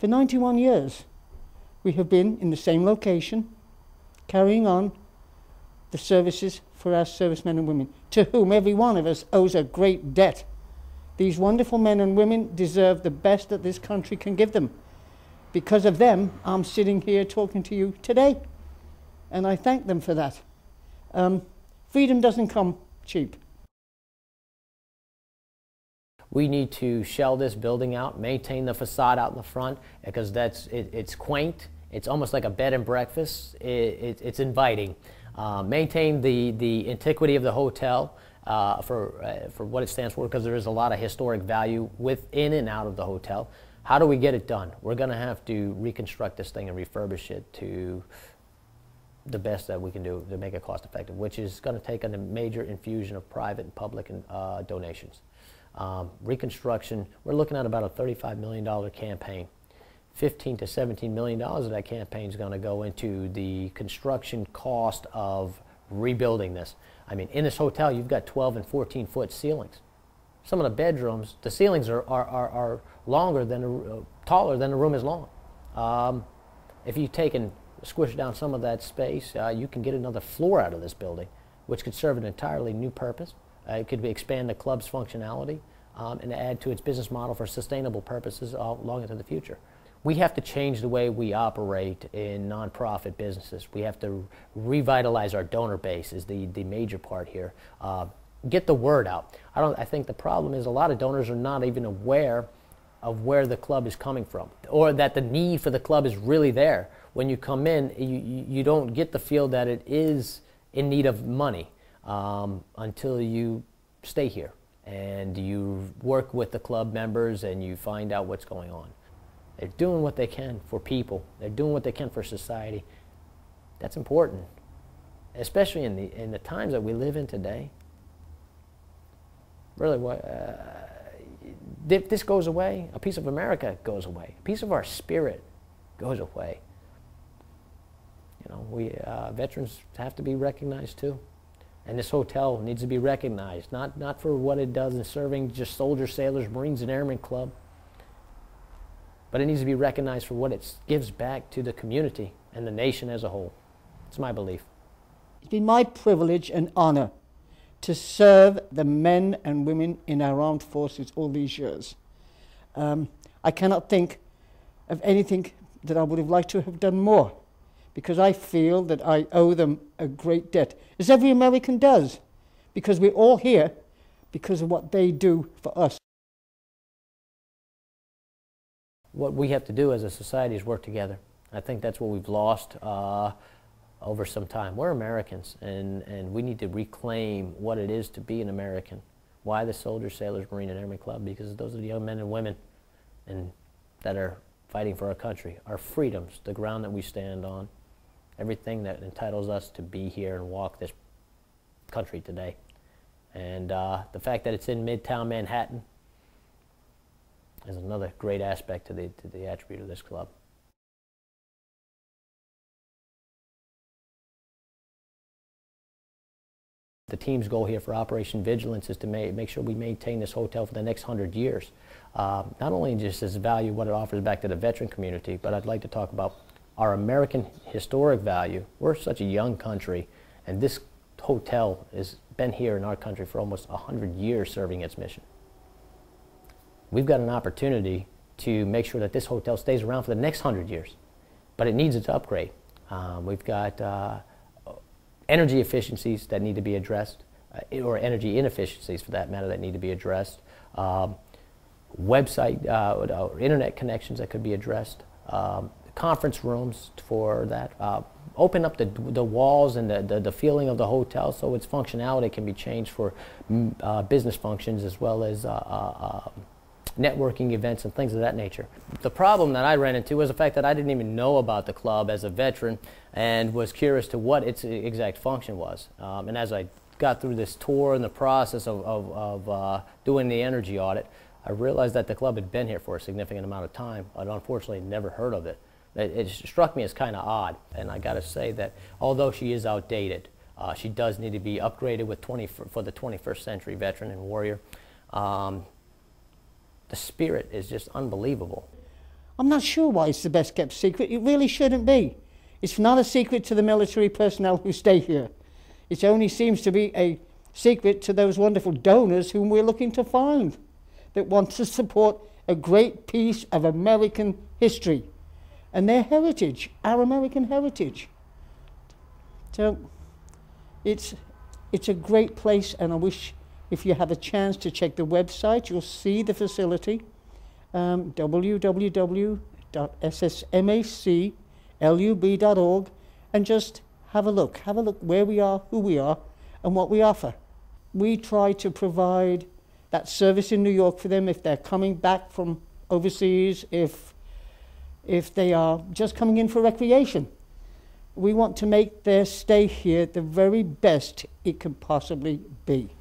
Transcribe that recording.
For 91 years, we have been in the same location, carrying on the services for our servicemen and women, to whom every one of us owes a great debt. These wonderful men and women deserve the best that this country can give them. Because of them, I'm sitting here talking to you today, and I thank them for that. Freedom doesn't come cheap. We need to shell this building out, maintain the facade out in the front, because it's quaint. It's almost like a bed and breakfast. It's inviting. Maintain the antiquity of the hotel for what it stands for, because there is a lot of historic value within and out of the hotel. How do we get it done? We're going to have to reconstruct this thing and refurbish it to the best that we can do to make it cost effective, which is going to take a major infusion of private and public donations. Reconstruction, we're looking at about a $35 million campaign. $15 to $17 million of that campaign is going to go into the construction cost of rebuilding this. I mean, in this hotel, you've got 12 and 14-foot ceilings. Some of the bedrooms, the ceilings are longer than, taller than the room is long. If you take and squish down some of that space, you can get another floor out of this building, which could serve an entirely new purpose. It could expand the club's functionality and add to its business model for sustainable purposes long into the future. We have to change the way we operate in nonprofit businesses. We have to revitalize our donor base is the major part here. Get the word out. I think the problem is a lot of donors are not even aware of where the club is coming from, or that the need for the club is really there. When you come in, you don't get the feel that it is in need of money until you stay here and you work with the club members and you find out what's going on. They're doing what they can for people. They're doing what they can for society. That's important, especially in the times that we live in today. Really, if this goes away, a piece of America goes away. A piece of our spirit goes away. You know, we veterans have to be recognized too. And this hotel needs to be recognized, not for what it does in serving just soldiers, sailors, Marines, and Airmen Club, but it needs to be recognized for what it gives back to the community and the nation as a whole. It's my belief. It's been my privilege and honor to serve the men and women in our armed forces all these years. I cannot think of anything that I would have liked to have done more, because I feel that I owe them a great debt, as every American does, because we're all here because of what they do for us. What we have to do as a society is work together. I think that's what we've lost over some time. We're Americans, and we need to reclaim what it is to be an American. Why the Soldiers, Sailors, Marine, and Airmen Club? Because those are the young men and women that are fighting for our country, our freedoms, the ground that we stand on, everything that entitles us to be here and walk this country today. And the fact that it's in Midtown Manhattan is another great aspect to the attribute of this club. The team's goal here for Operation Vigilance is to make sure we maintain this hotel for the next 100 years. Not only just as value, what it offers back to the veteran community, but I'd like to talk about our American historic value. We're such a young country, and this hotel has been here in our country for almost 100 years serving its mission. We've got an opportunity to make sure that this hotel stays around for the next 100 years, but it needs its upgrade. We've got energy efficiencies that need to be addressed, or energy inefficiencies for that matter that need to be addressed, website or internet connections that could be addressed, conference rooms for that, open up the walls and the feeling of the hotel so its functionality can be changed for business functions as well as networking events and things of that nature. The problem that I ran into was the fact that I didn't even know about the club as a veteran and was curious to what its exact function was. And as I got through this tour and the process of doing the energy audit, I realized that the club had been here for a significant amount of time. I'd unfortunately never heard of it. It struck me as kind of odd, and I got to say that although she is outdated, she does need to be upgraded with for the 21st century veteran and warrior. The spirit is just unbelievable. I'm not sure why it's the best kept secret. It really shouldn't be. It's not a secret to the military personnel who stay here. It only seems to be a secret to those wonderful donors whom we're looking to find, that want to support a great piece of American history and their heritage, our American heritage. So it's a great place, and I wish if you have a chance to check the website, you'll see the facility, www.ssmac-1 and just have a look where we are, who we are, and what we offer. We try to provide that service in New York for them if they're coming back from overseas, if they are just coming in for recreation. We want to make their stay here the very best it can possibly be.